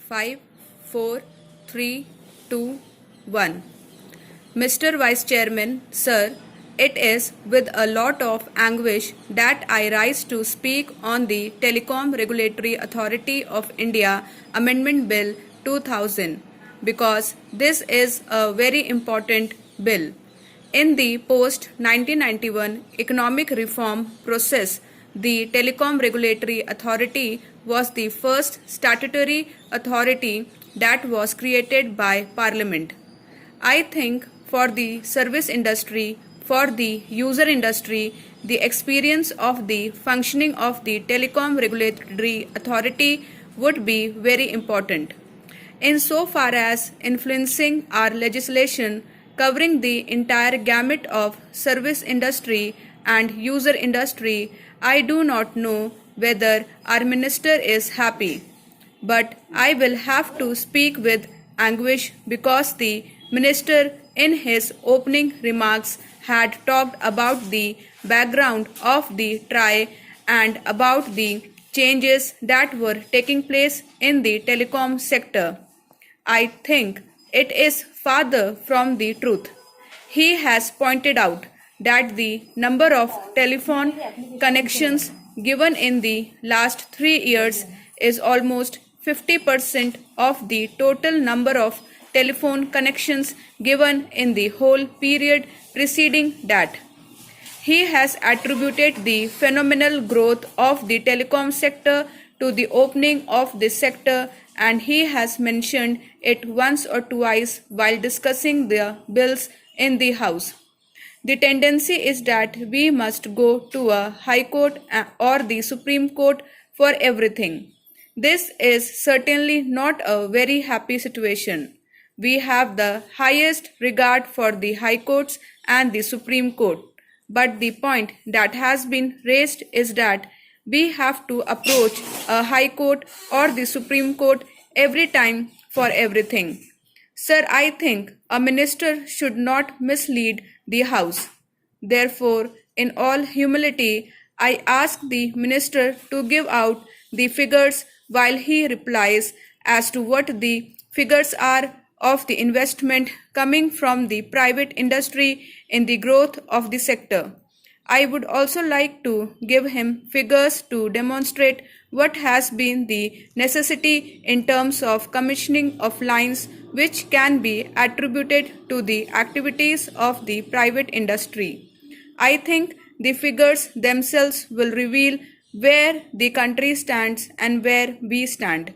5, 4, 3, 2, 1. Mr. Vice Chairman, Sir, it is with a lot of anguish that I rise to speak on the Telecom Regulatory Authority of India Amendment Bill 2000 because this is a very important bill. In the post 1991 economic reform process, the Telecom Regulatory Authority was the first statutory authority that was created by Parliament. I think for the service industry, for the user industry, the experience of the functioning of the Telecom Regulatory Authority would be very important. Insofar as influencing our legislation covering the entire gamut of service industry and user industry, I do not know whether our minister is happy. But I will have to speak with anguish because the minister in his opening remarks had talked about the background of the TRAI and about the changes that were taking place in the telecom sector. I think it is farther from the truth. He has pointed out that the number of telephone connections given in the last 3 years is almost 50% of the total number of telephone connections given in the whole period preceding that. He has attributed the phenomenal growth of the telecom sector to the opening of this sector, and he has mentioned it once or twice while discussing the bills in the House. The tendency is that we must go to a High Court or the Supreme Court for everything. This is certainly not a very happy situation. We have the highest regard for the High Courts and the Supreme Court. But the point that has been raised is that we have to approach a High Court or the Supreme Court every time for everything. Sir, I think a minister should not mislead the House. Therefore, in all humility, I ask the minister to give out the figures while he replies as to what the figures are of the investment coming from the private industry in the growth of the sector. I would also like to give him figures to demonstrate what has been the necessity in terms of commissioning of lines which can be attributed to the activities of the private industry. I think the figures themselves will reveal where the country stands and where we stand.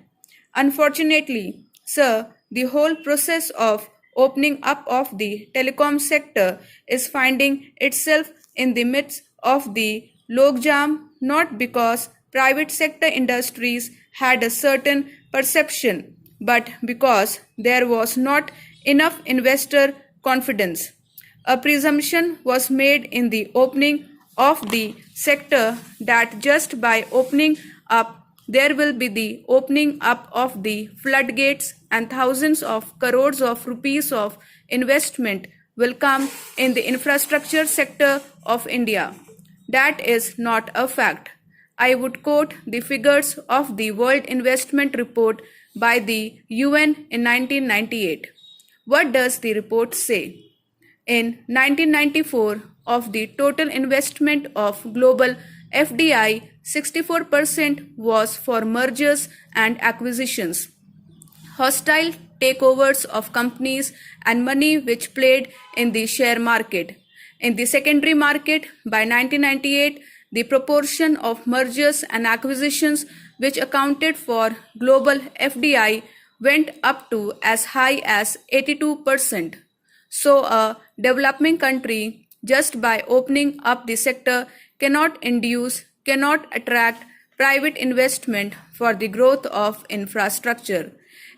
Unfortunately, sir, the whole process of opening up of the telecom sector is finding itself in the midst of the logjam, not because private sector industries had a certain perception, but because there was not enough investor confidence. A presumption was made in the opening of the sector that just by opening up there will be the opening up of the floodgates and thousands of crores of rupees of investment will come in the infrastructure sector of India. That is not a fact. I would quote the figures of the World Investment Report by the UN in 1998. What does the report say? In 1994, of the total investment of global FDI, 64% was for mergers and acquisitions, hostile takeovers of companies, and money which played in the share market. In the secondary market, by 1998, the proportion of mergers and acquisitions which accounted for global FDI went up to as high as 82%. So a developing country, just by opening up the sector, cannot attract private investment for the growth of infrastructure.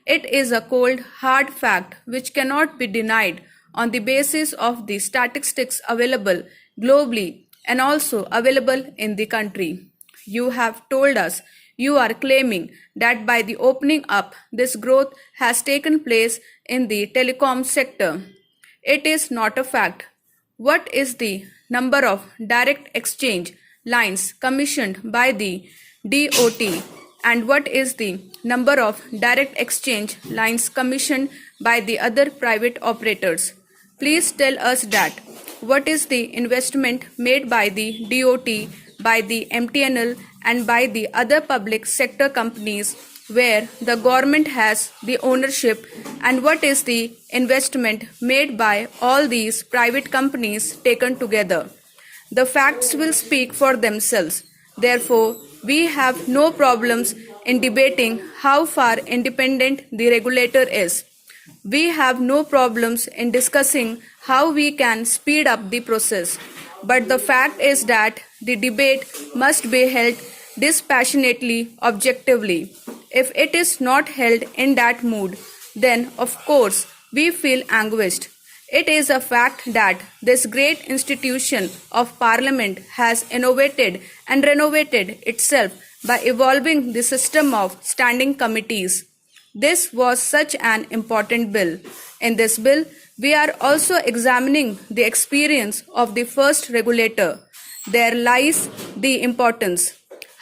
It is a cold, hard fact which cannot be denied on the basis of the statistics available globally and also available in the country. You have told us you are claiming that by the opening up, this growth has taken place in the telecom sector. It is not a fact. What is the number of direct exchange lines commissioned by the DOT And what is the number of direct exchange lines commissioned by the other private operators? Please tell us that. What is the investment made by the DOT, by the MTNL, and by the other public sector companies where the government has the ownership, and what is the investment made by all these private companies taken together? The facts will speak for themselves. Therefore, we have no problems in debating how far independent the regulator is. We have no problems in discussing how we can speed up the process. But the fact is that the debate must be held dispassionately, objectively. If it is not held in that mood, then of course we feel anguished. It is a fact that this great institution of Parliament has innovated and renovated itself by evolving the system of standing committees. This was such an important bill. In this bill, we are also examining the experience of the first regulator. There lies the importance.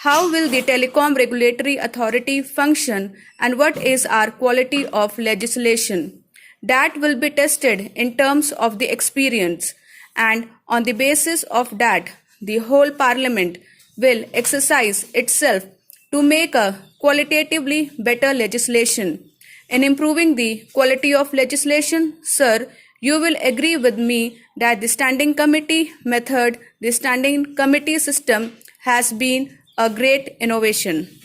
How will the Telecom Regulatory Authority function, and what is our quality of legislation? That will be tested in terms of the experience, and on the basis of that, the whole Parliament will exercise itself to make a qualitatively better legislation. In improving the quality of legislation, sir, you will agree with me that the standing committee method, the standing committee system has been a great innovation.